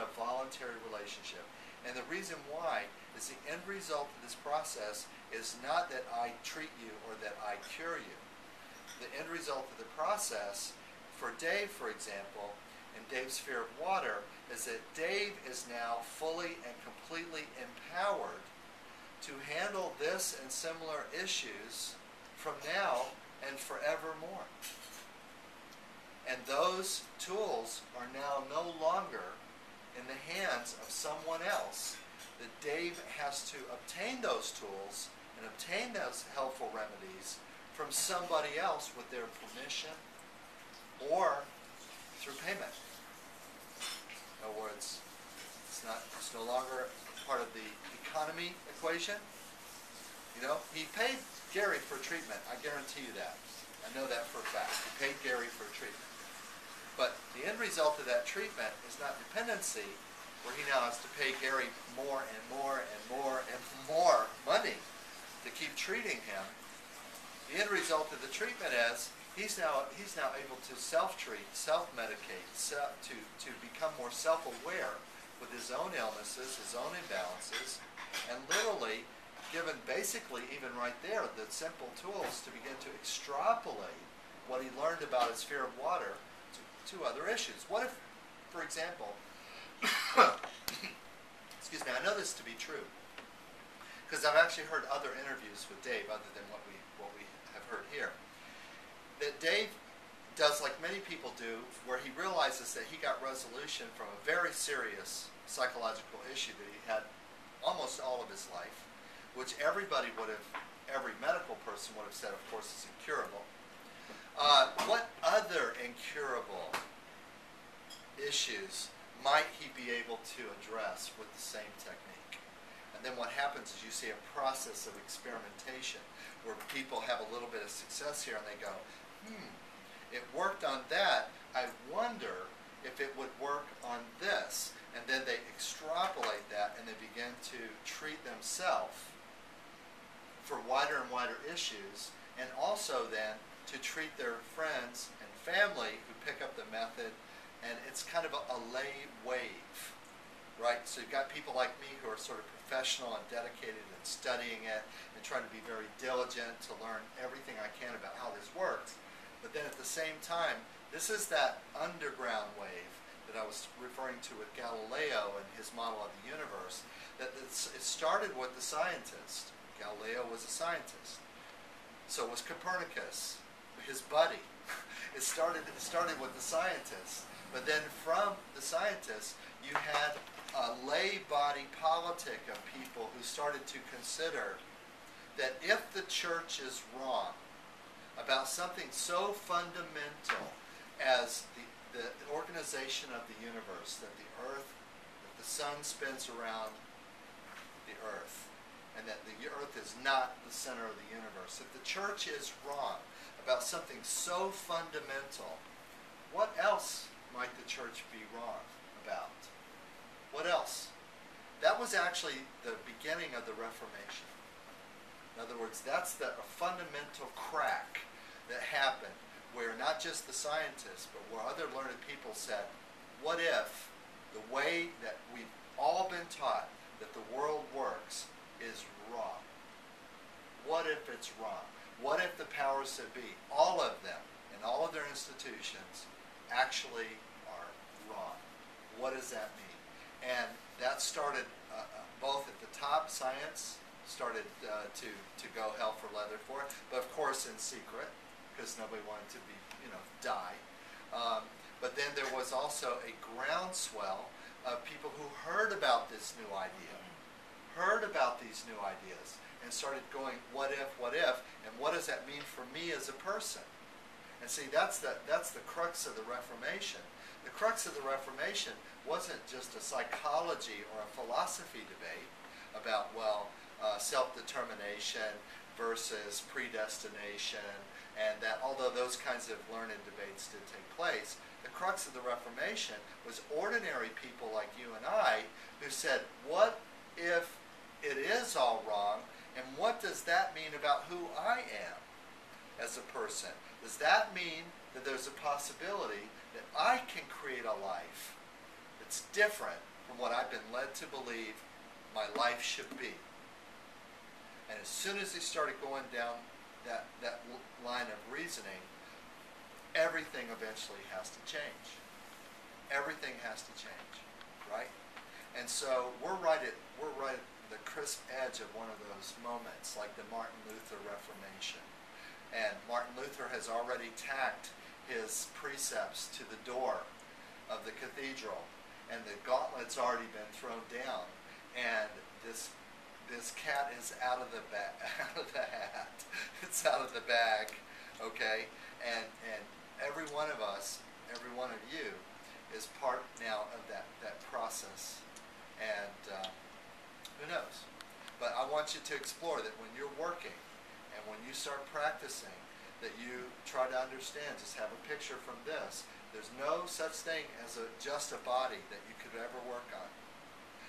a voluntary relationship. And the reason why is the end result of this process is not that I treat you or that I cure you. The end result of the process, for Dave, for example, in Dave's Sphere of Water, is that Dave is now fully and completely empowered to handle this and similar issues from now and forevermore. And those tools are now no longer in the hands of someone else. That Dave has to obtain those tools and obtain those helpful remedies from somebody else with their permission or through payment. In other words, it's no longer part of the economy equation. You know, he paid Gary for treatment. I guarantee you that. I know that for a fact. He paid Gary for treatment. But the end result of that treatment is not dependency, where he now has to pay Gary more and more and more and more money to keep treating him. The end result of the treatment is he's now able to self-treat, self-medicate, to become more self-aware with his own illnesses, his own imbalances, and literally given basically even right there the simple tools to begin to extrapolate what he learned about his sphere of water to other issues. What if, for example, excuse me, I know this to be true because I've actually heard other interviews with Dave other than what we have heard here, that Dave does like many people do, where he realizes that he got resolution from a very serious psychological issue that he had almost all of his life, which every medical person would have said, of course, is incurable. What other incurable issues might he be able to address with the same technique? And then what happens is you see a process of experimentation where people have a little bit of success here and they go, it worked on that. I wonder if it would work on this. And then they extrapolate that and they begin to treat themselves for wider and wider issues, and also then to treat their friends and family who pick up the method, and it's kind of a lay wave, right? So you've got people like me who are sort of professional and dedicated and studying it and trying to be very diligent to learn everything I can about how this works. But then at the same time, this is that underground wave that I was referring to with Galileo and his model of the universe, that it started with the scientist. Galileo was a scientist. So was Copernicus, his buddy. It started with the scientist. But then from the scientists, you had a lay body politic of people who started to consider that if the church is wrong about something so fundamental as the organization of the universe, that the sun spins around the earth, and that the earth is not the center of the universe. If the church is wrong about something so fundamental, what else might the church be wrong about? What else? That was actually the beginning of the Reformation. In other words, that's a fundamental crack that happened where not just the scientists, but where other learned people said, what if the way that we've all been taught that the world works is wrong? What if it's wrong? What if the powers that be, all of them, and all of their institutions, actually are wrong? What does that mean? And that started both at the top. Science started to go hell for leather for it, but of course in secret, because nobody wanted to be, die. But then there was also a groundswell of people who heard about this new idea, heard about these new ideas, and started going, what if, and what does that mean for me as a person? And see, that's the crux of the Reformation. The crux of the Reformation wasn't just a psychology or a philosophy debate about, self-determination versus predestination, and that although those kinds of learned debates did take place, the crux of the Reformation was ordinary people like you and I who said, what if it is all wrong, and what does that mean about who I am as a person? Does that mean that there's a possibility that I can create a life that's different and what I've been led to believe my life should be. And as soon as he started going down that line of reasoning, everything eventually has to change. Everything has to change, right? And so we're right at the crisp edge of one of those moments, like the Martin Luther Reformation. And Martin Luther has already tacked his precepts to the door of the cathedral, and the gauntlet's already been thrown down, and this cat is out of the out of the hat. It's out of the bag, okay? And every one of us, every one of you, is part now of that process. And who knows? But I want you to explore that when you're working and when you start practicing, that you try to understand, just have a picture from this. There's no such thing as just a body that you could ever work on.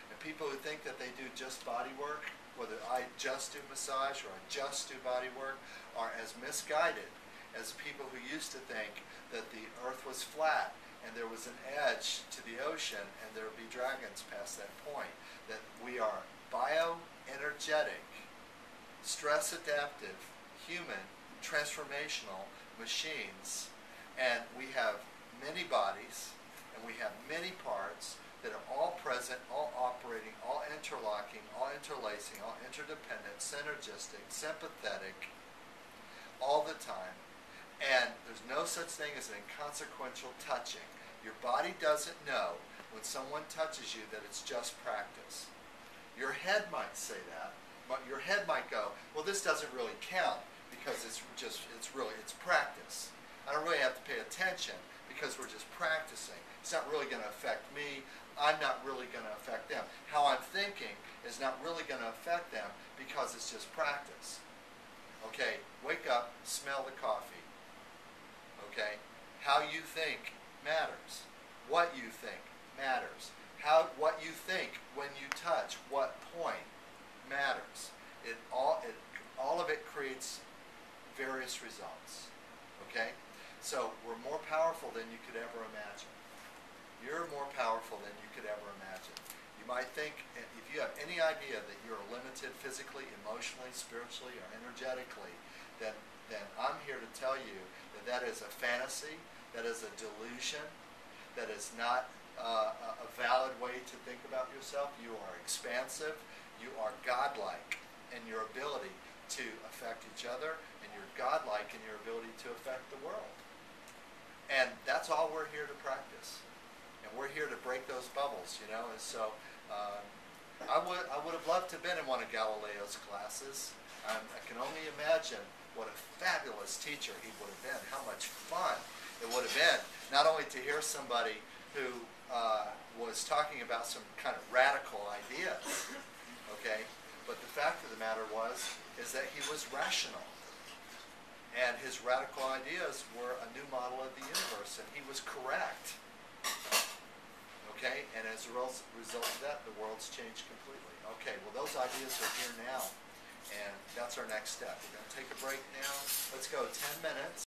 And people who think that they do just body work, whether I just do massage or I just do body work, are as misguided as people who used to think that the earth was flat and there was an edge to the ocean and there would be dragons past that point. That we are bioenergetic, stress-adaptive, human, transformational machines, and we have many bodies and we have many parts that are all present, all operating, all interlocking, all interlacing, all interdependent, synergistic, sympathetic, all the time. And there's no such thing as an inconsequential touching. Your body doesn't know when someone touches you that it's just practice. Your head might say that, but your head might go, well, this doesn't really count because it's practice. I don't really have to pay attention because we're just practicing. It's not really going to affect me. I'm not really going to affect them. How I'm thinking is not really going to affect them because it's just practice. Okay, wake up, smell the coffee. Okay, how you think matters. What you think matters. What you think when you touch what point matters. All of it creates various results. Okay, so we're more powerful than you could ever imagine. You're more powerful than you could ever imagine. You might think, if you have any idea that you're limited physically, emotionally, spiritually, or energetically, then I'm here to tell you that is a fantasy, that is a delusion, that is not a valid way to think about yourself. You are expansive, you are godlike in your ability to affect each other, and you're godlike in your ability to affect the world. And that's all we're here to practice. And we're here to break those bubbles, you know. And so I would have loved to have been in one of Galileo's classes. I can only imagine what a fabulous teacher he would have been, how much fun it would have been, not only to hear somebody who was talking about some kind of radical ideas, okay, but the fact of the matter is that he was rational. And his radical ideas were a new model of the universe, and he was correct. Okay, and as a result of that, the world's changed completely. Okay, well, those ideas are here now, and that's our next step. We're going to take a break now. Let's go 10 minutes.